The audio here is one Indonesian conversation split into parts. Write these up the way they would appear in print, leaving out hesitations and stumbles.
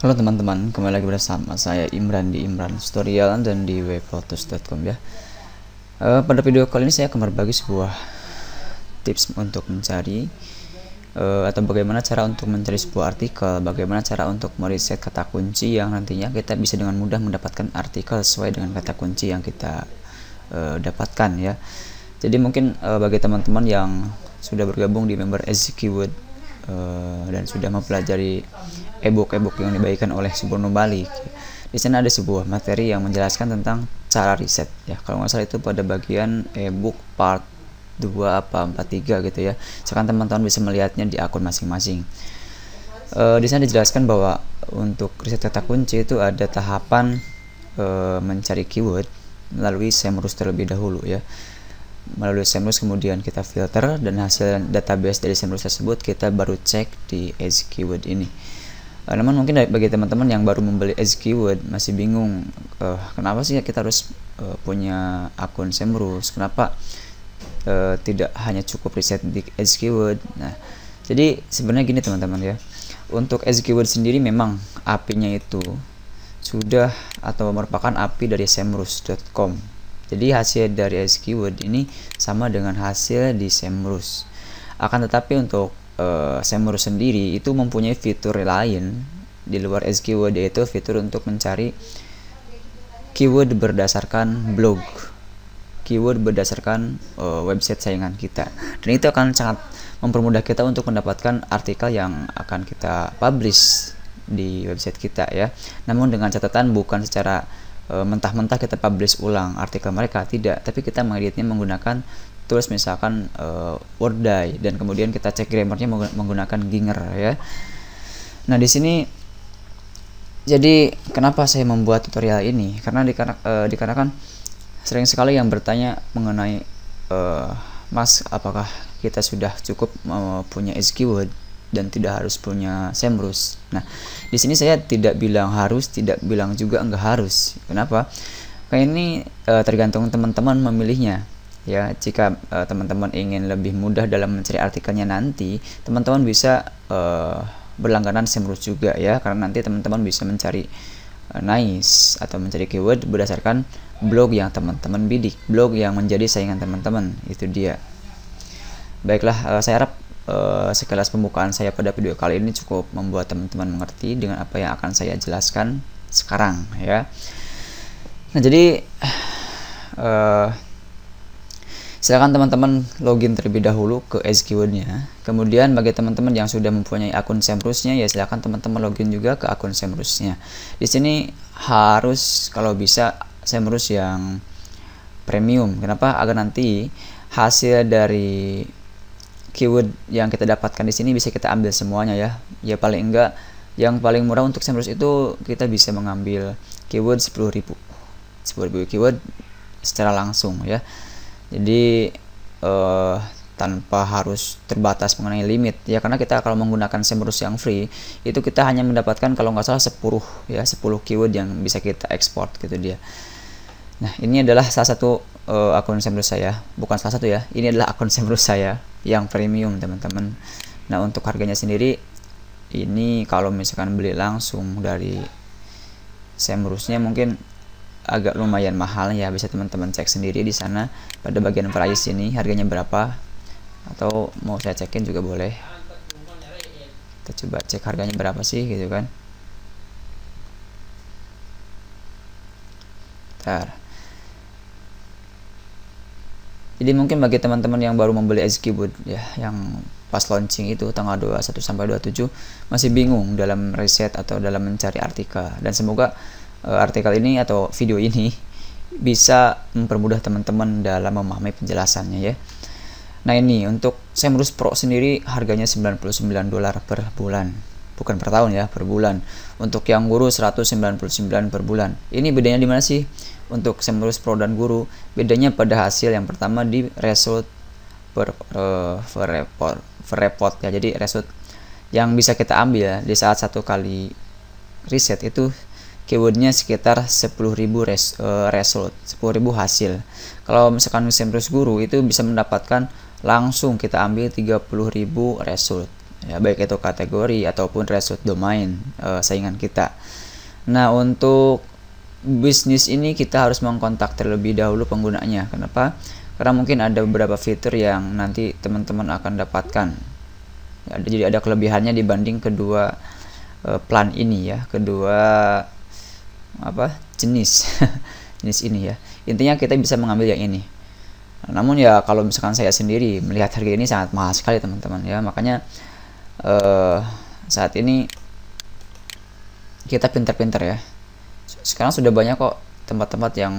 Halo teman-teman, kembali lagi bersama saya Imran di Imran Tutorial dan di weblotus.com ya. Pada video kali ini saya akan berbagi sebuah tips untuk mencari atau bagaimana cara untuk mencari sebuah artikel, bagaimana cara untuk mereset kata kunci yang nantinya kita bisa dengan mudah mendapatkan artikel sesuai dengan kata kunci yang kita dapatkan ya. Jadi mungkin bagi teman-teman yang sudah bergabung di member SC Keyword dan sudah mempelajari e-book yang dibagikan oleh Suborno Bali. Di sana ada sebuah materi yang menjelaskan tentang cara riset ya. Kalau nggak salah itu pada bagian e-book part 2 apa 43 gitu ya. Sekarang teman-teman bisa melihatnya di akun masing-masing. Di sana dijelaskan bahwa untuk riset kata kunci itu ada tahapan mencari keyword melalui SEMrush terlebih dahulu ya. Melalui SEMrush kemudian kita filter dan hasil database dari SEMrush tersebut kita baru cek di Edge Keyword ini. Namun mungkin bagi teman-teman yang baru membeli Edge Keyword masih bingung, kenapa sih kita harus punya akun SEMrush, kenapa tidak hanya cukup riset di Edge Keyword. Nah, jadi sebenarnya gini teman-teman ya, untuk Edge Keyword sendiri memang API-nya itu sudah atau merupakan API dari semrush.com. Jadi hasil dari Edge Keyword ini sama dengan hasil di SEMrush. Akan tetapi untuk SEMrush sendiri itu mempunyai fitur lain di luar Edge Keyword, yaitu fitur untuk mencari keyword berdasarkan blog, keyword berdasarkan website saingan kita. Dan itu akan sangat mempermudah kita untuk mendapatkan artikel yang akan kita publish di website kita ya. Namun dengan catatan bukan secara mentah-mentah kita publish ulang artikel mereka, tidak, tapi kita mengeditnya menggunakan tools misalkan Wordai, dan kemudian kita cek grammarnya menggunakan Ginger ya. Nah di sini jadi kenapa saya membuat tutorial ini, karena dikarenakan sering sekali yang bertanya mengenai Mas, apakah kita sudah cukup punya Edge Keyword dan tidak harus punya SEMrush. Nah, di sini saya tidak bilang harus, tidak bilang juga enggak harus. Kenapa? Kayak ini tergantung teman-teman memilihnya. Ya, jika teman-teman ingin lebih mudah dalam mencari artikelnya nanti, teman-teman bisa berlangganan SEMrush juga ya, karena nanti teman-teman bisa mencari nice atau mencari keyword berdasarkan blog yang teman-teman bidik, blog yang menjadi saingan teman-teman. Itu dia. Baiklah, saya harap sekilas pembukaan saya pada video kali ini cukup membuat teman-teman mengerti dengan apa yang akan saya jelaskan sekarang ya. Nah jadi silakan teman-teman login terlebih dahulu ke Edge Keyword-nya. Kemudian bagi teman-teman yang sudah mempunyai akun SEMrush-nya ya silakan teman-teman login juga ke akun SEMrush-nya. Di sini harus kalau bisa SEMrush yang premium. Kenapa? Agar nanti hasil dari keyword yang kita dapatkan di sini bisa kita ambil semuanya ya. Ya paling enggak yang paling murah untuk SEMrush itu kita bisa mengambil keyword 10.000 keyword secara langsung ya. Jadi tanpa harus terbatas mengenai limit ya, karena kita kalau menggunakan SEMrush yang free itu kita hanya mendapatkan kalau nggak salah 10 keyword yang bisa kita ekspor gitu dia. Nah ini adalah salah satu akun SEMrush saya, bukan salah satu ya, ini adalah akun SEMrush saya yang premium teman-teman. Nah untuk harganya sendiri ini kalau misalkan beli langsung dari SEMrush-nya mungkin agak lumayan mahal ya, bisa teman-teman cek sendiri di sana pada bagian price ini harganya berapa, atau mau saya cekin juga boleh. Kita coba cek harganya berapa sih gitu kan. Bentar. Jadi mungkin bagi teman-teman yang baru membeli Edge Keyword ya, yang pas launching itu tanggal 21 sampai 27 masih bingung dalam riset atau dalam mencari artikel, dan semoga artikel ini atau video ini bisa mempermudah teman-teman dalam memahami penjelasannya ya. Nah ini untuk SEMrush Pro sendiri harganya $99 per bulan, bukan per tahun ya, per bulan. Untuk yang guru 199 per bulan. Ini bedanya di mana sih? Untuk SEMrush Pro dan Guru, bedanya pada hasil yang pertama di result per report ya. Jadi result yang bisa kita ambil di saat satu kali riset itu keywordnya sekitar 10.000 result, 10.000 hasil. Kalau misalkan SEMrush Guru itu bisa mendapatkan langsung kita ambil 30.000 result ya, baik itu kategori ataupun result domain saingan kita. Nah, untuk bisnis ini kita harus mengkontak terlebih dahulu penggunanya. Kenapa? Karena mungkin ada beberapa fitur yang nanti teman-teman akan dapatkan ya, jadi ada kelebihannya dibanding kedua plan ini ya, kedua jenis jenis ini ya. Intinya kita bisa mengambil yang ini. Namun ya kalau misalkan saya sendiri melihat harga ini sangat mahal sekali teman-teman ya, makanya saat ini kita pintar-pintar ya. Sekarang sudah banyak kok tempat-tempat yang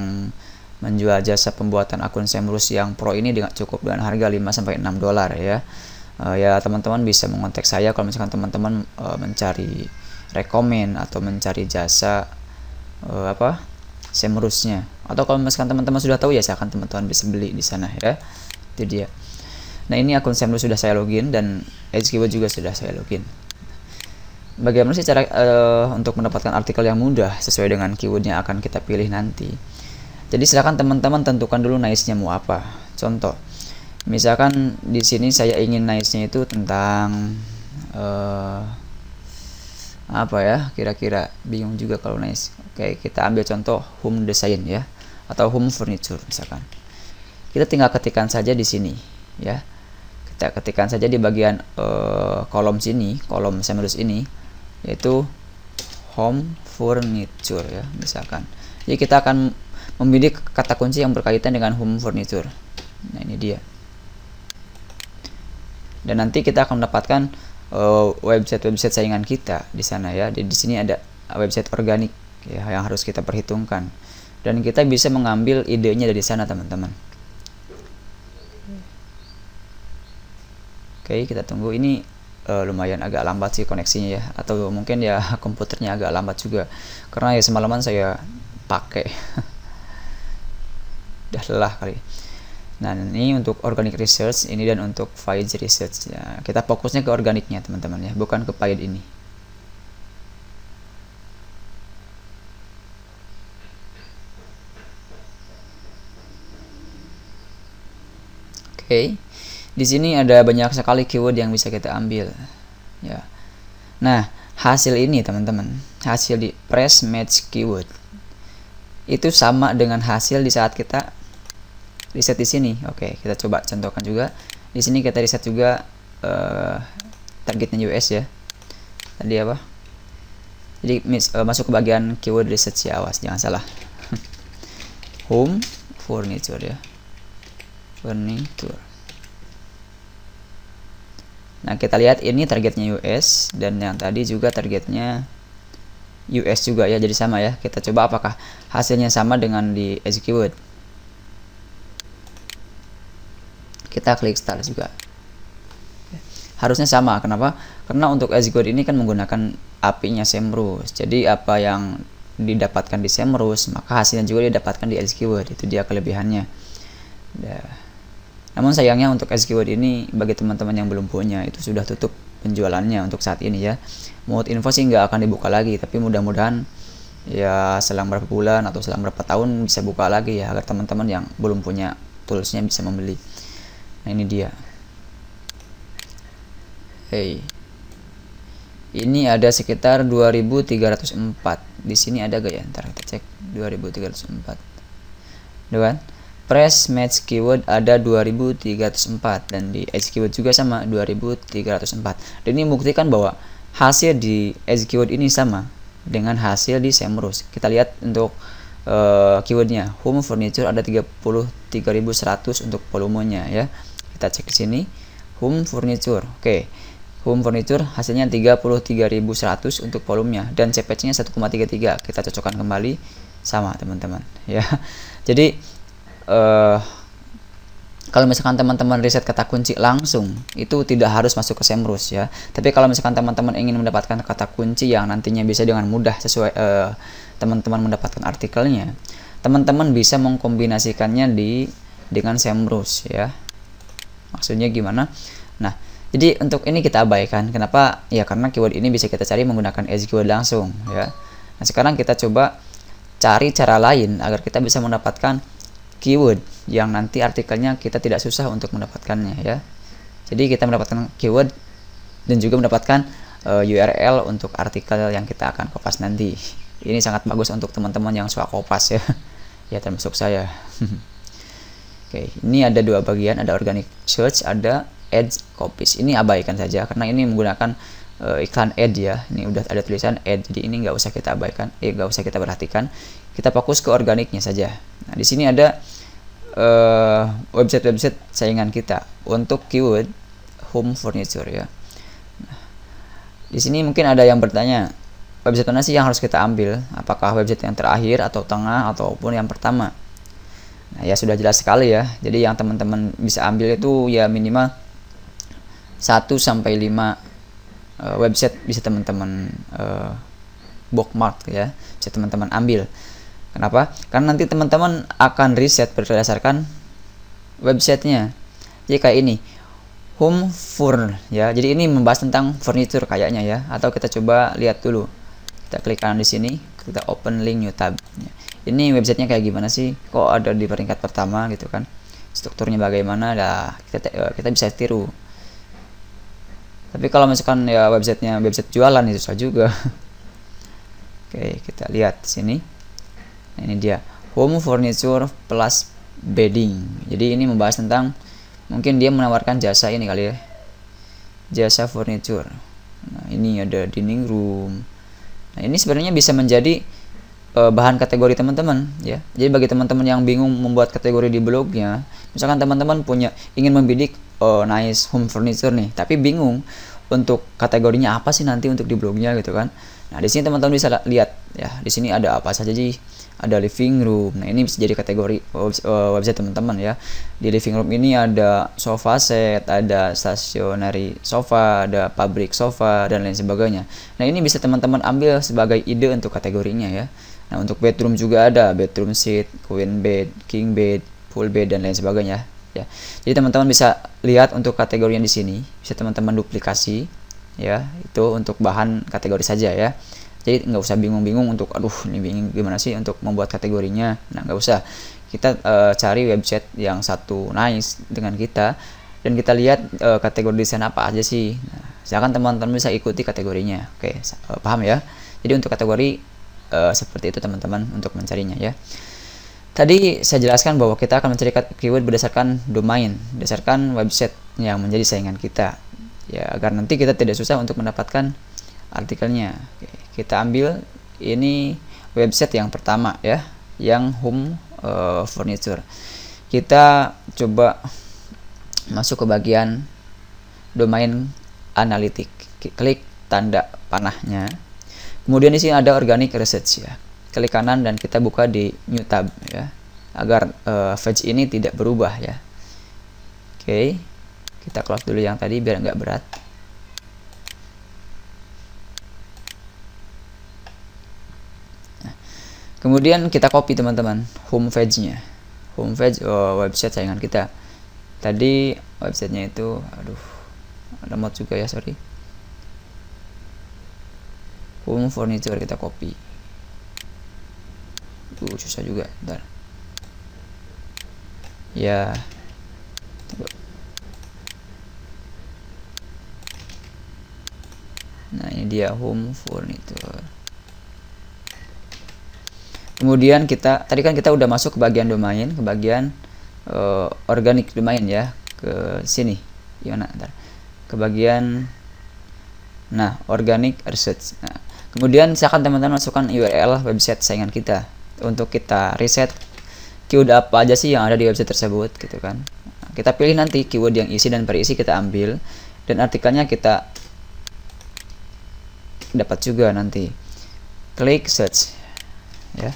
menjual jasa pembuatan akun Semrush yang pro ini cukup dengan harga 5-6 dolar ya. Ya teman-teman bisa mengontak saya kalau misalkan teman-teman mencari rekomen atau mencari jasa Semrushnya, atau kalau misalkan teman-teman sudah tahu ya silakan teman-teman bisa beli di sana ya. Itu dia. Nah, ini akun Semrush sudah saya login dan Edge Keyword juga sudah saya login. Bagaimana sih cara untuk mendapatkan artikel yang mudah sesuai dengan keywordnya akan kita pilih nanti. Jadi silakan teman-teman tentukan dulu niche-nya mau apa. Contoh, misalkan di sini saya ingin niche-nya itu tentang apa ya, kira-kira bingung juga kalau niche. Oke, kita ambil contoh home design ya, atau home furniture misalkan. Kita tinggal ketikkan saja di sini ya. Kita ketikkan saja di bagian kolom sini, kolom Semrush ini, yaitu home furniture ya misalkan. Jadi kita akan memilih kata kunci yang berkaitan dengan home furniture. Nah, ini dia. Dan nanti kita akan mendapatkan website saingan kita di sana ya. Di sini ada website organik ya yang harus kita perhitungkan. Dan kita bisa mengambil idenya dari sana, teman-teman. Oke, kita tunggu. Ini lumayan agak lambat sih koneksinya ya, atau mungkin ya komputernya agak lambat juga karena ya semalaman saya pakai. Udah lelah kali. Nah, ini untuk organic research ini, dan untuk paid research ya. Kita fokusnya ke organiknya teman-teman ya, bukan ke paid ini. Oke. Di sini ada banyak sekali keyword yang bisa kita ambil ya. Nah, hasil ini teman-teman, hasil di press match keyword itu sama dengan hasil di saat kita riset di sini. Oke, kita coba contohkan juga. Di sini kita riset juga targetnya US ya. Tadi apa? Jadi masuk ke bagian keyword research ya, awas jangan salah. Home furniture ya. Furniture. Nah, kita lihat ini targetnya US dan yang tadi juga targetnya US juga ya, jadi sama ya. Kita coba apakah hasilnya sama dengan di Edge Keyword. Kita klik start juga. Harusnya sama. Kenapa? Karena untuk Edge Keyword ini kan menggunakan API-nya Semrush. Jadi apa yang didapatkan di Semrush, maka hasilnya juga didapatkan di Edge Keyword. Itu dia kelebihannya. Namun sayangnya untuk Edge Keyword ini bagi teman-teman yang belum punya itu sudah tutup penjualannya untuk saat ini ya. Mode info sih nggak akan dibuka lagi, tapi mudah-mudahan ya selang berapa bulan atau selang berapa tahun bisa buka lagi ya, agar teman-teman yang belum punya toolsnya bisa membeli. Nah, ini dia. Hey, ini ada sekitar 2304. Di sini ada gak ya? Ntar kita cek 2304. Udah kan? Press match keyword ada 2304 dan di Edge Keyword juga sama 2304. Dan ini membuktikan bahwa hasil di Edge Keyword ini sama dengan hasil di Semrush. Kita lihat untuk keywordnya home furniture ada 33.100 untuk volumenya ya. Kita cek di sini home furniture. Oke. Home furniture hasilnya 33.100 untuk volumenya dan CPC-nya 1,33. Kita cocokkan kembali sama teman-teman ya. Jadi kalau misalkan teman-teman riset kata kunci langsung itu tidak harus masuk ke Semrush ya. Tapi kalau misalkan teman-teman ingin mendapatkan kata kunci yang nantinya bisa dengan mudah sesuai teman-teman mendapatkan artikelnya, teman-teman bisa mengkombinasikannya dengan Semrush ya. Maksudnya gimana? Nah, jadi untuk ini kita abaikan. Kenapa? Ya karena keyword ini bisa kita cari menggunakan Edge Keyword langsung ya. Nah, sekarang kita coba cari cara lain agar kita bisa mendapatkan keyword yang nanti artikelnya kita tidak susah untuk mendapatkannya ya. Jadi kita mendapatkan keyword dan juga mendapatkan URL untuk artikel yang kita akan kopas nanti. Ini sangat bagus untuk teman-teman yang suka kopas ya. Ya, termasuk saya. Oke, ini ada dua bagian, ada organic search, ada ads copies. Ini abaikan saja karena ini menggunakan iklan ad ya. Ini udah ada tulisan ad, jadi ini nggak usah kita abaikan, nggak usah kita perhatikan. Kita fokus ke organiknya saja. Nah, di sini ada website-website saingan kita untuk keyword home furniture ya. Nah, di sini mungkin ada yang bertanya, website mana sih yang harus kita ambil? Apakah website yang terakhir atau tengah ataupun yang pertama? Nah, ya sudah jelas sekali ya. Jadi yang teman-teman bisa ambil itu ya minimal 1 sampai 5 website bisa teman-teman bookmark ya. Bisa teman-teman ambil. Kenapa? Karena nanti teman-teman akan riset berdasarkan websitenya. Jadi kayak ini, home furn ya. Jadi ini membahas tentang furniture kayaknya ya. Atau kita coba lihat dulu. Kita klik kanan di sini, kita open link new tab. Ini websitenya kayak gimana sih? Kok ada di peringkat pertama gitu kan? Strukturnya bagaimana? Lah kita bisa tiru. Tapi kalau misalkan ya websitenya website jualan itu susah juga. Oke, kita lihat sini. Nah, ini dia home furniture plus bedding. Jadi ini membahas tentang mungkin dia menawarkan jasa ini kali ya. Jasa furniture. Nah, ini ada dining room. Nah, ini sebenarnya bisa menjadi bahan kategori teman-teman ya. Jadi bagi teman-teman yang bingung membuat kategori di blognya, misalkan teman-teman ingin membidik nice home furniture nih, tapi bingung untuk kategorinya apa sih nanti untuk di blognya gitu kan. Nah, di sini teman-teman bisa lihat ya, di sini ada apa saja sih. Ada living room. Nah, ini bisa jadi kategori website teman-teman ya. Di living room ini ada sofa set, ada stationary sofa, ada pabrik sofa dan lain sebagainya. Nah, ini bisa teman-teman ambil sebagai ide untuk kategorinya ya. Nah, untuk bedroom juga ada bedroom seat, queen bed, king bed, full bed dan lain sebagainya ya. Jadi teman-teman bisa lihat untuk kategorinya di sini, bisa teman-teman duplikasi ya. Itu untuk bahan kategori saja ya. Jadi nggak usah bingung-bingung untuk aduh ini bingung gimana sih untuk membuat kategorinya. Nah, nggak usah, kita cari website yang satu nice dengan kita dan kita lihat kategori desain apa aja sih. Nah, silakan teman-teman bisa ikuti kategorinya. Oke, paham ya. Jadi untuk kategori seperti itu teman-teman untuk mencarinya ya. Tadi saya jelaskan bahwa kita akan mencari keyword berdasarkan domain, berdasarkan website yang menjadi saingan kita ya, agar nanti kita tidak susah untuk mendapatkan artikelnya. Oke, kita ambil ini website yang pertama ya, yang home furniture. Kita coba masuk ke bagian domain analitik, klik tanda panahnya. Kemudian di sini ada organic research ya. Klik kanan dan kita buka di new tab ya, agar page ini tidak berubah ya. Oke, kita close dulu yang tadi biar nggak berat. Kemudian kita copy teman-teman homepage-nya, homepage website saingan kita. Tadi websitenya itu, aduh, ada mod juga ya, sorry. Home furniture kita copy. Susah juga, bentar. Ya. Nah, ini dia home furniture. Kemudian tadi kan kita udah masuk ke bagian domain, ke bagian organic domain ya, ke sini. Gimana? Ntar. Ke bagian organic research. Nah, kemudian silakan teman-teman masukkan URL website saingan kita untuk kita riset keyword apa aja sih yang ada di website tersebut gitu kan. Nah, kita pilih nanti keyword yang isi dan berisi kita ambil, dan artikelnya kita dapat juga nanti. Klik search ya.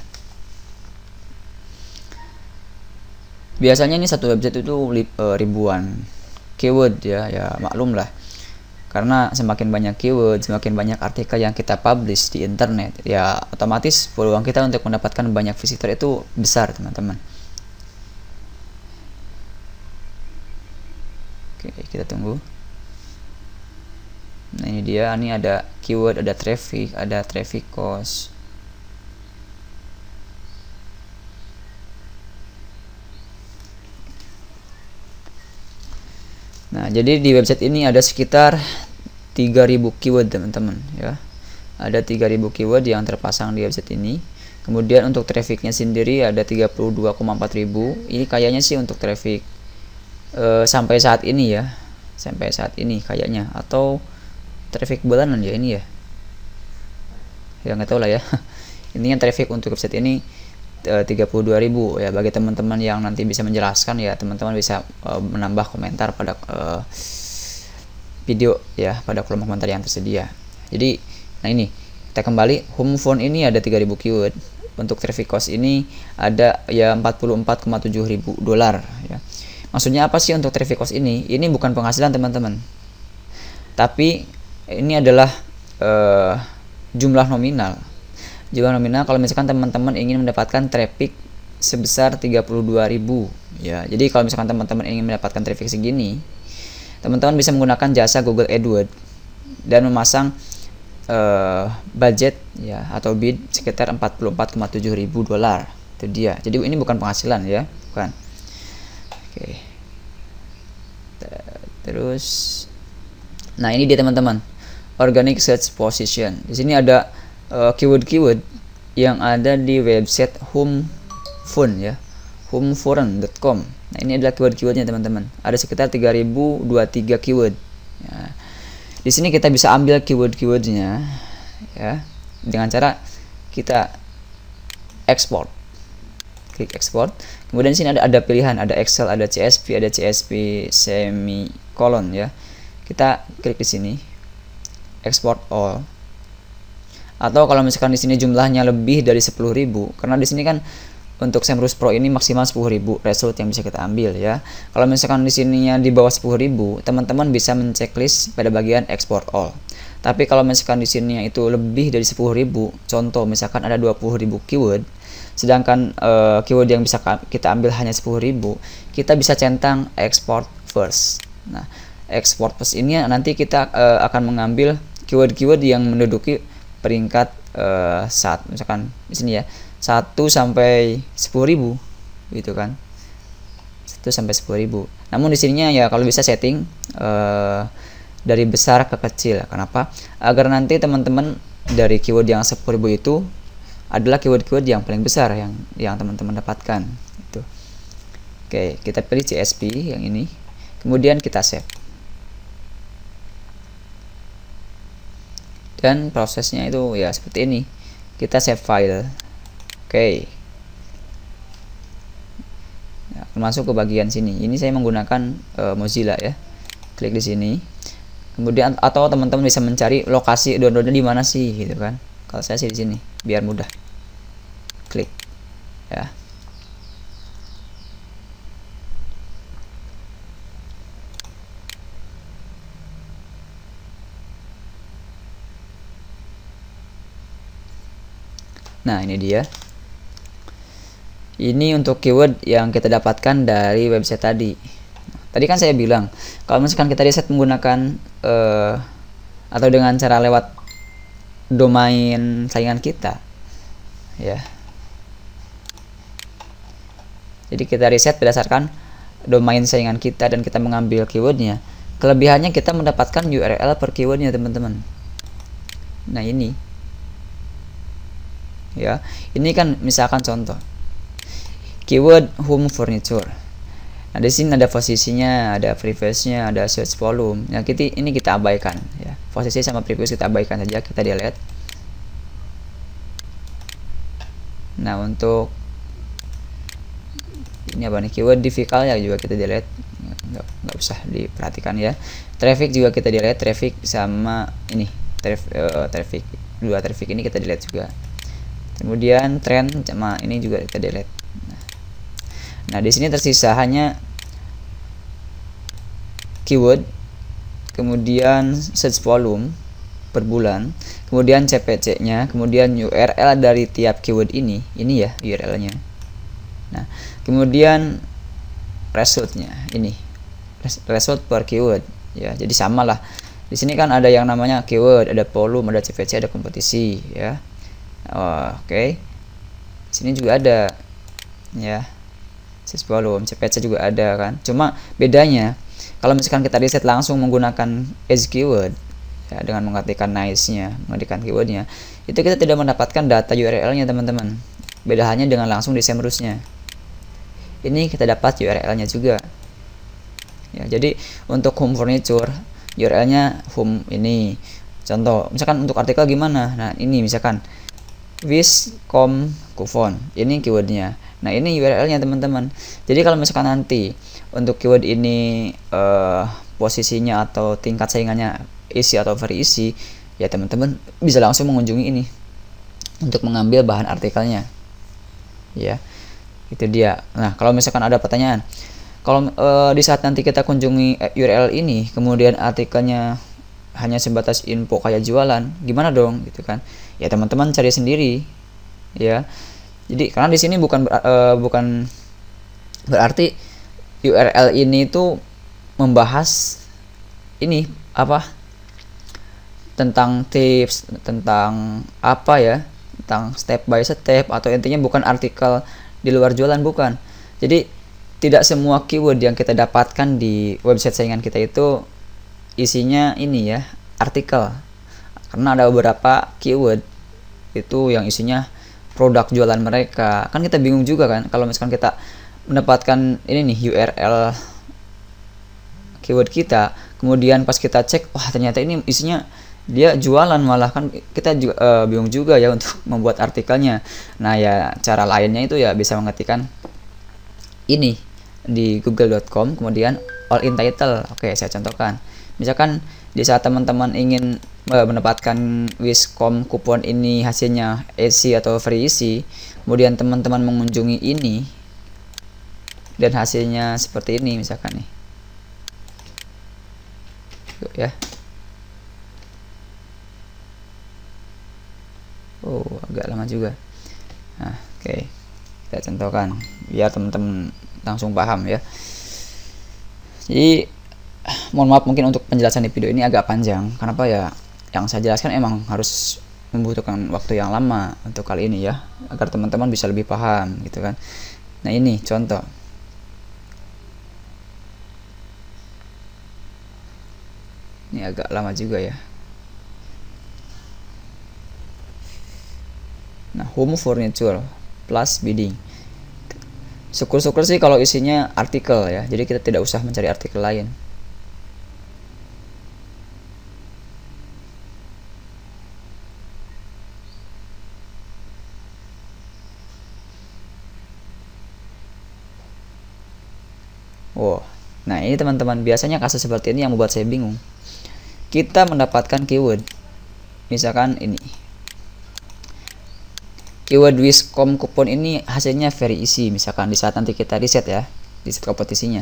Biasanya ini satu website itu ribuan keyword ya, maklum lah. Karena semakin banyak keyword, semakin banyak artikel yang kita publish di internet, ya otomatis peluang kita untuk mendapatkan banyak visitor itu besar teman-teman. Oke, kita tunggu. Nah, ini dia, ini ada keyword, ada traffic cost. Nah, jadi di website ini ada sekitar 3000 keyword teman-teman ya. Ada 3000 keyword yang terpasang di website ini. Kemudian untuk trafficnya sendiri ada 32,4 ribu. Ini kayaknya sih untuk traffic sampai saat ini ya, sampai saat ini kayaknya, atau traffic bulanan ya ini ya, nggak tahu lah ya. Intinya traffic untuk website ini 32.000 ya. Bagi teman-teman yang nanti bisa menjelaskan ya, teman-teman bisa menambah komentar pada video ya, pada kolom komentar yang tersedia. Jadi nah ini kita kembali, home phone ini ada 3000 keyword. Untuk traffic cost ini ada ya 44,7 ribu dolar ya. Maksudnya apa sih untuk traffic cost ini? Ini bukan penghasilan teman-teman, tapi ini adalah jumlah nominal. Jumlah nominal kalau misalkan teman-teman ingin mendapatkan traffic sebesar 32.000 ya. Jadi kalau misalkan teman-teman ingin mendapatkan traffic segini, teman-teman bisa menggunakan jasa Google AdWords dan memasang budget ya atau bid sekitar 44,7 ribu dolar. Itu dia. Jadi ini bukan penghasilan ya, bukan. Oke. Terus nah ini dia teman-teman, organic search position. Di sini ada keyword-keyword yang ada di website home phone ya, homephone.com. Nah ini adalah keyword-keywordnya teman-teman. Ada sekitar 3023 keyword ya. Di sini kita bisa ambil keyword-keywordnya ya dengan cara kita ekspor. Klik ekspor. Kemudian di sini ada pilihan, ada Excel, ada CSV, ada CSV semikolon ya. Kita klik di sini, export all. Atau kalau misalkan di sini jumlahnya lebih dari 10.000, karena di sini kan untuk Semrush Pro ini maksimal 10.000 result yang bisa kita ambil ya. Kalau misalkan di sininya di bawah 10.000, teman-teman bisa menceklis pada bagian export all. Tapi kalau misalkan di sininya itu lebih dari 10.000, contoh misalkan ada 20.000 keyword, sedangkan keyword yang bisa kita ambil hanya 10.000, kita bisa centang export first. Nah, export first ini nanti kita akan mengambil keyword-keyword yang menduduki peringkat saat misalkan di sini ya 1 sampai 10.000 gitu kan, 1 sampai 10.000. Namun di sininya ya kalau bisa setting dari besar ke kecil. Kenapa? Agar nanti teman-teman dari keyword yang 10.000 itu adalah keyword-keyword yang paling besar yang teman-teman dapatkan itu. Oke, kita pilih CSV yang ini, kemudian kita save. Dan prosesnya itu ya seperti ini, kita save file. Oke, ya, masuk ke bagian sini. Ini saya menggunakan Mozilla ya. Klik di sini. Kemudian atau teman-teman bisa mencari lokasi downloadnya di mana sih gitu kan. Kalau saya sih di sini biar mudah. Klik ya. Nah, ini dia. Ini untuk keyword yang kita dapatkan dari website tadi. Tadi kan saya bilang, kalau misalkan kita riset menggunakan atau dengan cara lewat domain saingan kita, ya. Jadi kita riset berdasarkan domain saingan kita dan kita mengambil keywordnya. Kelebihannya kita mendapatkan URL per keywordnya teman-teman. Nah ini, ya, ini kan misalkan contoh. Keyword home furniture. Nah, di sini ada posisinya, ada previous-nya, ada search volume. Nah, ini kita abaikan ya. Posisi sama previous kita abaikan saja, kita delete. Nah, untuk ini apa nih? Keyword difficult ya juga kita delete. Nggak usah diperhatikan ya. Traffic juga kita delete, traffic sama ini, traffic. Dua traffic ini kita delete juga. Kemudian trend sama ini juga kita delete. Nah, di sini tersisa hanya keyword, kemudian search volume per bulan, kemudian CPC-nya, kemudian URL dari tiap keyword ini ya URL-nya. Nah, kemudian resultnya ini, result per keyword ya. Jadi samalah. Di sini kan ada yang namanya keyword, ada volume, ada CPC, ada kompetisi ya. Oke. Sini juga ada ya. Search volume, CPC juga ada kan. Cuma bedanya kalau misalkan kita riset langsung menggunakan edge keyword ya, dengan mengetikkan nice-nya, mengetikkan keywordnya, itu kita tidak mendapatkan data URL-nya teman-teman. Beda halnya dengan langsung di Semrush-nya. Ini kita dapat URL-nya juga. Ya, jadi untuk home furniture, URL-nya home ini. Contoh, misalkan untuk artikel gimana? Nah, ini misalkan Wiscom Coupon. Ini keywordnya. Nah, ini URL-nya teman-teman. Jadi kalau misalkan nanti untuk keyword ini posisinya atau tingkat saingannya easy atau very easy, ya teman-teman bisa langsung mengunjungi ini untuk mengambil bahan artikelnya. Ya, itu dia. Nah, kalau misalkan ada pertanyaan, kalau di saat nanti kita kunjungi URL ini, kemudian artikelnya hanya sebatas info kayak jualan, gimana dong gitu kan? Ya teman-teman cari sendiri, ya. Jadi karena di sini bukan berarti URL ini itu membahas ini apa tentang tips, tentang apa ya, tentang step by step, atau intinya bukan artikel di luar jualan, bukan. Jadi tidak semua keyword yang kita dapatkan di website saingan kita itu isinya ini ya, artikel. Karena ada beberapa keyword itu yang isinya produk jualan mereka. Kan kita bingung juga kan kalau misalkan kita mendapatkan ini nih URL keyword kita, kemudian pas kita cek, wah ternyata ini isinya dia jualan, malah kan kita juga bingung juga ya untuk membuat artikelnya. Nah, ya cara lainnya itu ya bisa mengetikkan ini di google.com kemudian all in title. Oke, saya contohkan. Misalkan di saat teman-teman ingin mendapatkan Wiscom kupon ini hasilnya easy atau very easy, kemudian teman-teman mengunjungi ini dan hasilnya seperti ini misalkan nih. Yuk ya. Oh, agak lama juga. Nah, oke. Kita contohkan biar teman-teman langsung paham ya. Jadi mohon maaf mungkin untuk penjelasan di video ini agak panjang. Kenapa ya? Yang saya jelaskan emang harus membutuhkan waktu yang lama untuk kali ini ya, agar teman-teman bisa lebih paham gitu kan. Nah, ini contoh. Ini agak lama juga ya. Nah, home furniture plus bidding. Syukur-syukur sih kalau isinya artikel ya. Jadi kita tidak usah mencari artikel lain. Wow. Nah, ini teman-teman, biasanya kasus seperti ini yang membuat saya bingung. Kita mendapatkan keyword. Misalkan ini. Keyword Wiscom kupon ini hasilnya very easy, misalkan di saat nanti kita riset ya, riset kompetisinya.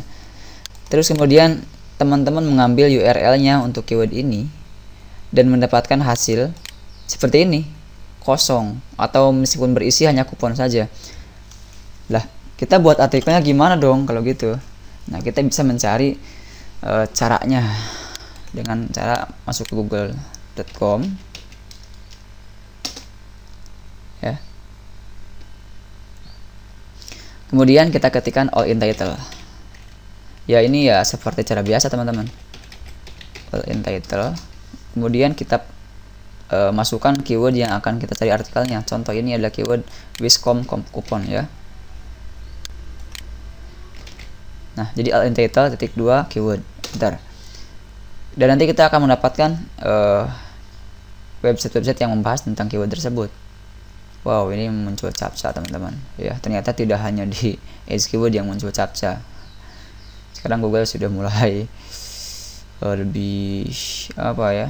Terus kemudian teman-teman mengambil URL-nya untuk keyword ini dan mendapatkan hasil seperti ini, kosong, atau meskipun berisi hanya kupon saja. Lah, kita buat artikelnya gimana dong kalau gitu? Nah, kita bisa mencari caranya dengan cara masuk ke google.com ya. Kemudian kita ketikkan all in title. Ya, ini ya seperti cara biasa teman-teman. All in title. Kemudian kita masukkan keyword yang akan kita cari artikelnya. Contoh ini adalah keyword Wiscom kupon ya. Nah, jadi all in title titik 2 keyword. Bentar. Dan nanti kita akan mendapatkan website-website yang membahas tentang keyword tersebut. Wow, ini muncul captcha teman-teman. Ya, ternyata tidak hanya di Edge Keyword yang muncul captcha. Sekarang Google sudah mulai lebih apa ya,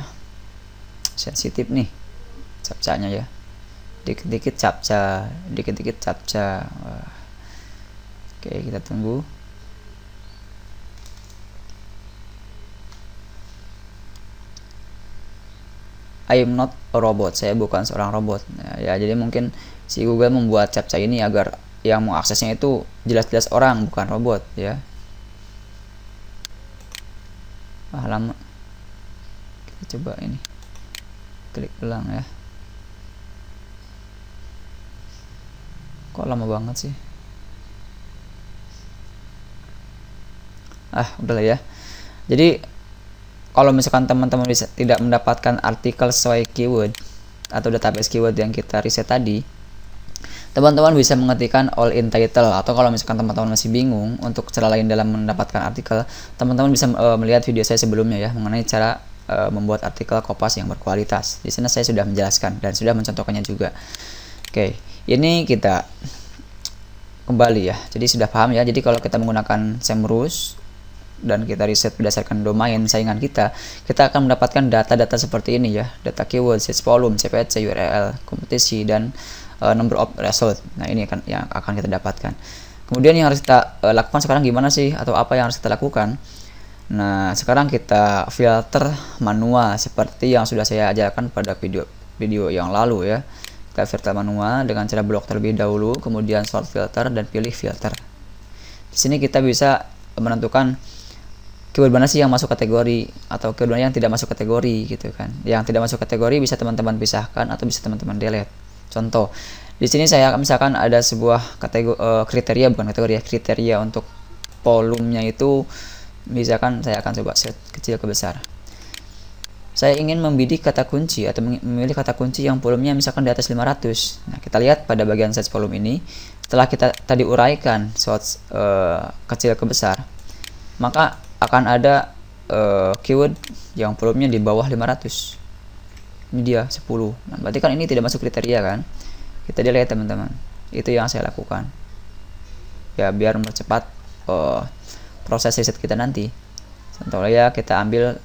sensitif nih captchanya ya. Dikit-dikit captcha, dikit-dikit captcha. Oke, kita tunggu. I am not a robot, saya bukan seorang robot. Ya, jadi mungkin si Google membuat captcha ini agar yang mau aksesnya itu jelas-jelas orang, bukan robot ya. Lama. Kita coba ini. Klik ulang ya. Kok lama banget sih? Udahlah ya. Jadi kalau misalkan teman-teman bisa tidak mendapatkan artikel sesuai keyword atau database keyword yang kita riset tadi, teman-teman bisa mengetikkan all in title, atau kalau misalkan teman-teman masih bingung untuk cara lain dalam mendapatkan artikel, teman-teman bisa melihat video saya sebelumnya ya mengenai cara membuat artikel Kompas yang berkualitas. Di sana saya sudah menjelaskan dan sudah mencontohkannya juga. Oke, ini kita kembali ya. Jadi sudah paham ya. Jadi kalau kita menggunakan SEMrush dan kita riset berdasarkan domain saingan kita akan mendapatkan data-data seperti ini ya. Data keyword, search volume, CPC, URL, kompetisi, dan number of result. Nah, ini akan yang akan kita dapatkan. Kemudian yang harus kita lakukan sekarang gimana sih, atau apa yang harus kita lakukan? Nah, sekarang kita filter manual seperti yang sudah saya ajarkan pada video yang lalu ya. Kita filter manual dengan cara blok terlebih dahulu, kemudian sort filter dan pilih filter. Di sini kita bisa menentukan keyword mana sih yang masuk kategori atau keyword yang tidak masuk kategori gitu kan. Yang tidak masuk kategori bisa teman-teman pisahkan atau bisa teman-teman delete. Contoh, di sini saya misalkan ada sebuah kategori kriteria untuk volumenya itu, misalkan saya akan coba set kecil ke besar. Saya ingin membidik kata kunci atau memilih kata kunci yang volumenya misalkan di atas 500. Nah, kita lihat pada bagian search volume ini, setelah kita tadi uraikan sort kecil ke besar, maka akan ada keyword yang volumenya di bawah 500. Ini dia 10. Nah, berarti kan ini tidak masuk kriteria kan? Kita delete teman-teman. Itu yang saya lakukan. Ya, biar mempercepat proses riset kita nanti. Contohnya kita ambil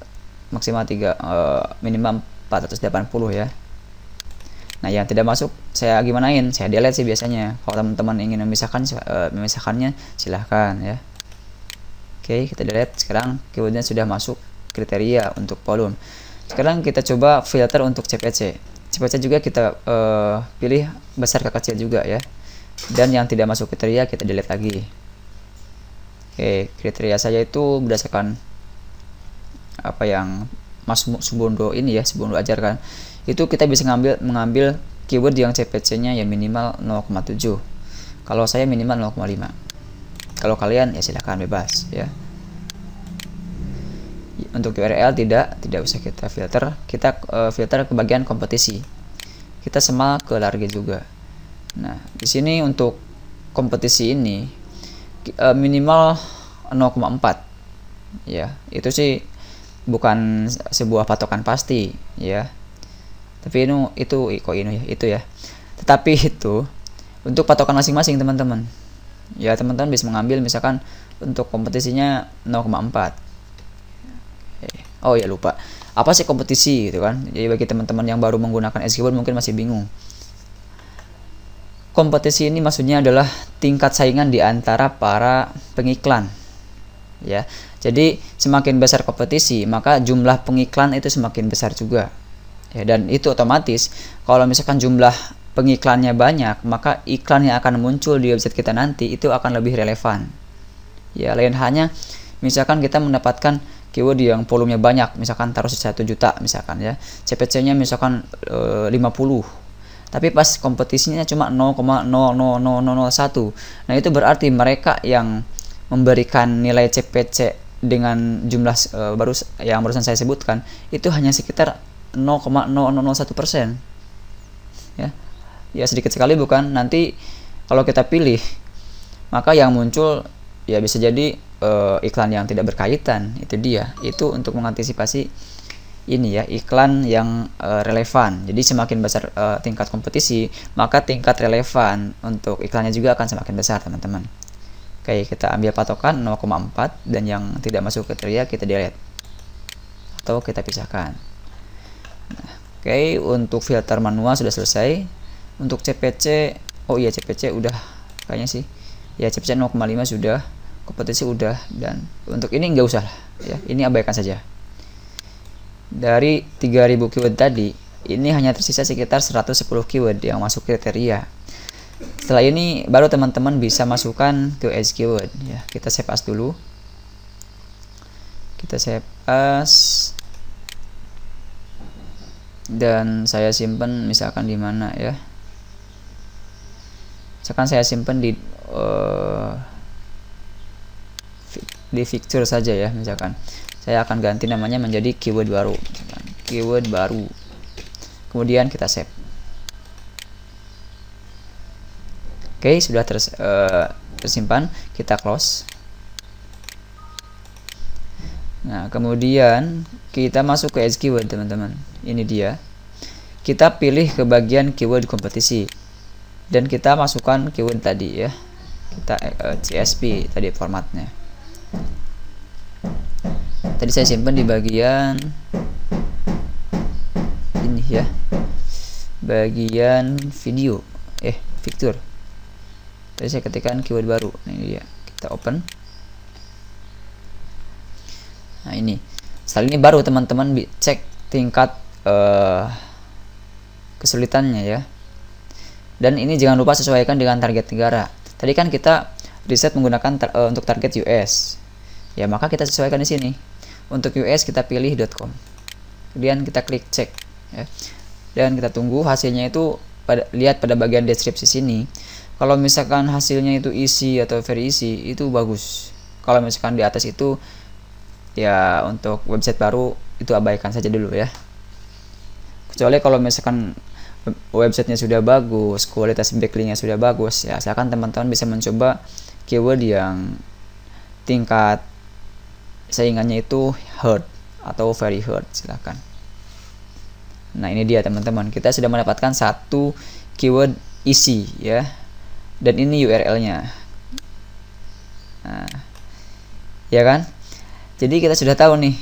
maksimal minimal 480 ya. Nah, yang tidak masuk saya gimanain? Saya delete sih biasanya. Kalau teman-teman ingin memisahkannya silahkan ya. Oke, kita delete. Sekarang keywordnya sudah masuk kriteria untuk volume. Sekarang kita coba filter untuk CPC. CPC juga kita pilih besar ke kecil juga ya. Dan yang tidak masuk kriteria kita delete lagi. Oke, kriteria saya itu berdasarkan apa yang Mas Subondo ini ya, Subondo ajarkan. Itu kita bisa mengambil keyword yang CPC-nya ya minimal 0,7. Kalau saya minimal 0,5. Kalau kalian ya silahkan bebas ya. Untuk URL tidak usah kita filter. Kita filter ke bagian kompetisi. Kita semal ke large juga. Nah, di sini untuk kompetisi ini minimal 0,4 ya. Itu sih bukan sebuah patokan pasti ya. Tapi itu ya. Tetapi itu untuk patokan masing-masing teman-teman. Ya, teman-teman bisa mengambil misalkan untuk kompetisinya 0,4. Oh ya, lupa. Apa sih kompetisi gitu kan? Jadi bagi teman-teman yang baru menggunakan SQL mungkin masih bingung. Kompetisi ini maksudnya adalah tingkat saingan di antara para pengiklan. Ya. Jadi semakin besar kompetisi, maka jumlah pengiklan itu semakin besar juga. Ya, dan itu otomatis kalau misalkan jumlah pengiklannya banyak, maka iklan yang akan muncul di website kita nanti itu akan lebih relevan. Ya, lain hanya misalkan kita mendapatkan keyword yang volumenya banyak, misalkan taruh 1 juta misalkan ya. CPC-nya misalkan 50. Tapi pas kompetisinya cuma 0,00001. Nah, itu berarti mereka yang memberikan nilai CPC dengan jumlah yang barusan saya sebutkan itu hanya sekitar 0,001%. Ya, sedikit sekali bukan? Nanti kalau kita pilih, maka yang muncul ya bisa jadi iklan yang tidak berkaitan. Itu dia. Itu untuk mengantisipasi ini ya, iklan yang relevan. Jadi semakin besar tingkat kompetisi, maka tingkat relevan untuk iklannya juga akan semakin besar, teman-teman. Oke, kita ambil patokan 0,4 dan yang tidak masuk kriteria kita delete atau kita pisahkan. Nah, oke, untuk filter manual sudah selesai. Untuk CPC, oh iya CPC udah kayaknya sih. Ya, CPC 0,5 sudah, kompetisi udah, dan untuk ini nggak usah lah ya. Ini abaikan saja. Dari 3000 keyword tadi, ini hanya tersisa sekitar 110 keyword yang masuk kriteria. Setelah ini baru teman-teman bisa masukkan ke edge keyword ya. Kita save as dulu. Kita save as dan saya simpan misalkan di mana ya. Misalkan saya simpan di picture saja ya, misalkan Saya akan ganti namanya menjadi keyword baru, misalkan keyword baru. Kemudian kita save. Oke, sudah tersimpan, kita close. Nah, kemudian kita masuk ke edge keyword, teman-teman. Ini dia. Kita pilih ke bagian keyword kompetisi dan kita masukkan keyword tadi ya. Kita CSP tadi formatnya. Tadi saya simpan di bagian ini ya. Bagian video. Fitur. Tadi saya ketikkan keyword baru. Nah, ini dia. Kita open. Nah, ini. Setelah ini baru teman-teman cek tingkat kesulitannya ya. Dan ini jangan lupa sesuaikan dengan target negara. Tadi kan kita riset menggunakan untuk target US. Ya, maka kita sesuaikan di sini. Untuk US kita pilih .com. Kemudian kita klik cek ya. Dan kita tunggu hasilnya itu lihat pada bagian deskripsi sini. Kalau misalkan hasilnya itu easy atau very easy, itu bagus. Kalau misalkan di atas itu ya untuk website baru itu abaikan saja dulu ya. Kecuali kalau misalkan websitenya sudah bagus, kualitas backlinknya sudah bagus, ya silakan teman-teman bisa mencoba keyword yang tingkat saingannya itu hard atau very hard, silakan. Nah, ini dia teman-teman, kita sudah mendapatkan satu keyword easy ya, dan ini URL-nya. Nah, ya kan? Jadi kita sudah tahu nih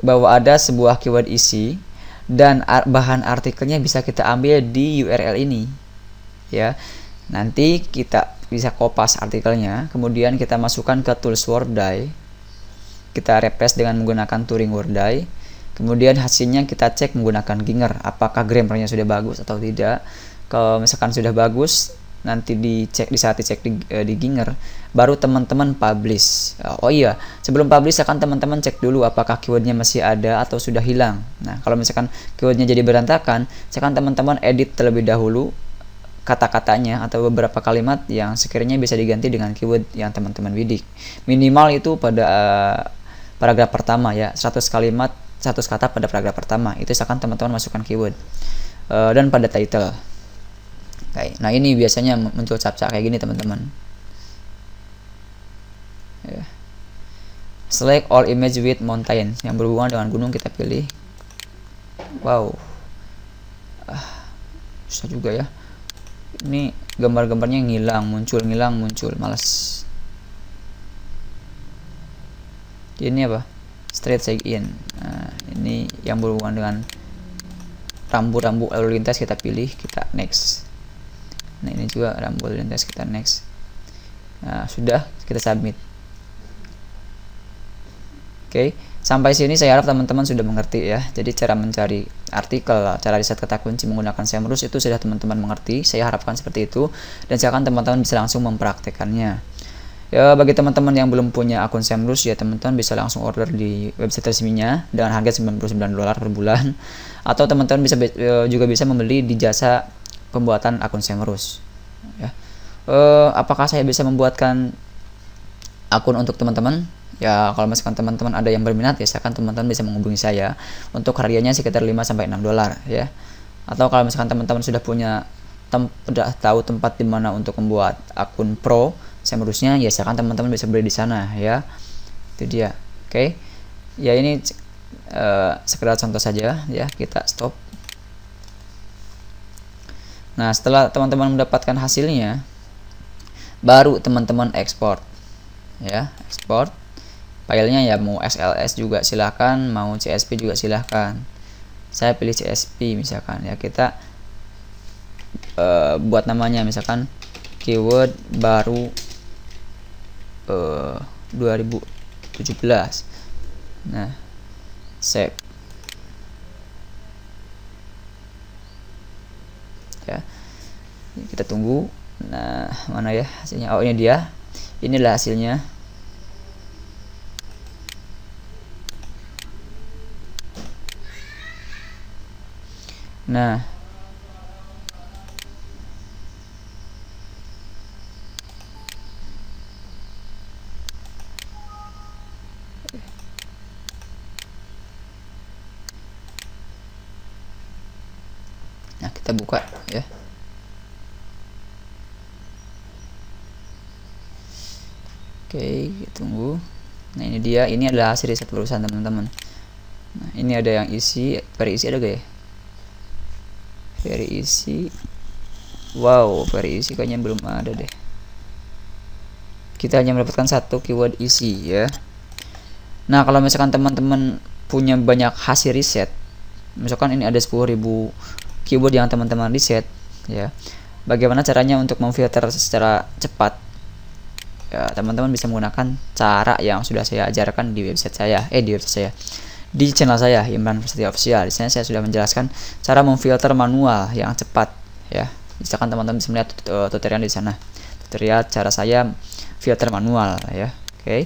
bahwa ada sebuah keyword easy dan bahan artikelnya bisa kita ambil di URL ini ya. Nanti kita bisa kopas artikelnya, kemudian kita masukkan ke tools WordDie, kita refresh dengan menggunakan Turing WordDie, kemudian hasilnya kita cek menggunakan Ginger apakah grammarnya sudah bagus atau tidak. Kalau misalkan sudah bagus, nanti dicek, di saat dicek di Ginger baru teman-teman publish. Oh iya, sebelum publish akan teman-teman cek dulu apakah keywordnya masih ada atau sudah hilang. Nah, kalau misalkan keywordnya jadi berantakan, misalkan teman-teman edit terlebih dahulu kata-katanya atau beberapa kalimat yang sekiranya bisa diganti dengan keyword yang teman-teman bidik. Minimal itu pada paragraf pertama ya, 100 kalimat 100 kata pada paragraf pertama, itu akan teman-teman masukkan keyword. Dan pada title. Nah, ini biasanya muncul captcha kayak gini teman-teman. Ya. Select all image with mountain, yang berhubungan dengan gunung kita pilih. Wow, susah juga ya. Ini gambar-gambarnya ngilang muncul, males. Ini apa? Straight check in. Nah, ini yang berhubungan dengan rambu-rambu lalu lintas kita pilih, kita next. Nah, ini juga rambu lalu lintas, kita next. Nah, sudah, kita submit. Oke, sampai sini saya harap teman-teman sudah mengerti ya. Jadi cara mencari artikel, cara riset kata kunci menggunakan SEMrush itu sudah teman-teman mengerti. Saya harapkan seperti itu, dan silakan teman-teman bisa langsung mempraktekannya. Ya, bagi teman-teman yang belum punya akun SEMrush ya, teman-teman bisa langsung order di website resminya dengan harga $99 per bulan, atau teman-teman juga bisa membeli di jasa pembuatan akun SEMrush ya. Apakah saya bisa membuatkan akun untuk teman-teman? Ya, kalau misalkan teman-teman ada yang berminat ya silakan teman-teman bisa menghubungi saya. Untuk harganya sekitar $5-6 ya. Atau kalau misalkan teman-teman sudah punya sudah tahu tempat di mana untuk membuat akun pro SEMrushnya, ya silakan teman-teman bisa beli di sana ya. Itu dia. Oke. Ya, ini sekedar contoh saja ya, kita stop. Nah, setelah teman-teman mendapatkan hasilnya, baru teman-teman ekspor ya, ekspor filenya ya, mau XLS juga silahkan, mau CSV juga silahkan. Saya pilih CSV misalkan ya, kita buat namanya misalkan keyword baru 2017. Nah, save ya, kita tunggu. Nah, mana ya hasilnya? Oh, ini dia, inilah hasilnya. Nah, kita buka ya. Oke, tunggu. Nah ini dia, ini adalah hasil riset perusahaan teman-teman. Nah ini ada yang isi, very isi ada gak ya? Very isi, wow, very isi kayaknya belum ada deh. Kita hanya mendapatkan satu keyword isi ya. Nah kalau misalkan teman-teman punya banyak hasil riset, misalkan ini ada 10.000 keyword yang teman-teman riset ya, bagaimana caranya untuk memfilter secara cepat ya? Teman-teman bisa menggunakan cara yang sudah saya ajarkan di website saya, di channel saya, Imran Prasetyo Official. Di sana saya sudah menjelaskan cara memfilter manual yang cepat ya. Misalkan teman-teman bisa melihat tutorial di sana, tutorial cara saya filter manual ya. Oke.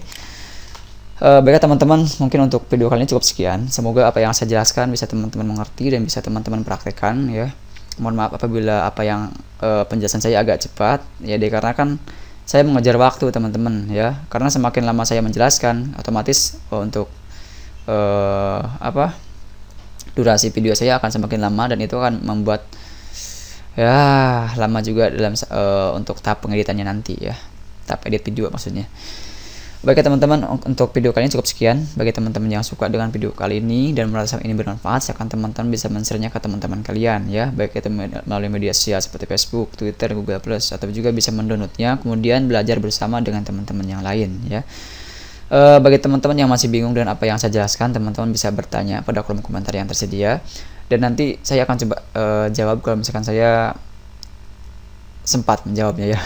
Baiklah teman-teman, mungkin untuk video kali ini cukup sekian. Semoga apa yang saya jelaskan bisa teman-teman mengerti dan bisa teman-teman praktekkan ya. Mohon maaf apabila apa yang penjelasan saya agak cepat ya, dikarenakan saya mengejar waktu teman-teman ya. Karena semakin lama saya menjelaskan, otomatis untuk durasi video saya akan semakin lama, dan itu akan membuat ya lama juga dalam untuk tahap pengeditannya nanti ya, tahap edit video maksudnya. Baik teman-teman, untuk video kali ini cukup sekian. Bagi teman-teman yang suka dengan video kali ini dan merasa ini bermanfaat, silakan teman-teman bisa men-share-nya ke teman-teman kalian ya, baik itu melalui media sosial seperti Facebook, Twitter, Google+, atau juga bisa mendownloadnya kemudian belajar bersama dengan teman-teman yang lain ya. Bagi teman-teman yang masih bingung dengan apa yang saya jelaskan, teman-teman bisa bertanya pada kolom komentar yang tersedia, dan nanti saya akan coba jawab kalau misalkan saya sempat menjawabnya ya.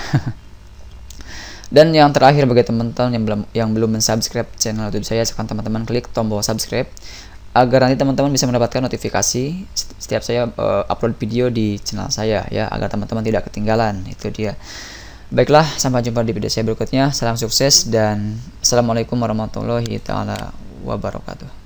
Dan yang terakhir, bagi teman-teman yang belum mensubscribe channel YouTube saya, silakan teman-teman klik tombol subscribe agar nanti teman-teman bisa mendapatkan notifikasi setiap saya upload video di channel saya ya, agar teman-teman tidak ketinggalan. Itu dia. Baiklah, sampai jumpa di video saya berikutnya. Salam sukses dan assalamualaikum warahmatullahi wabarakatuh.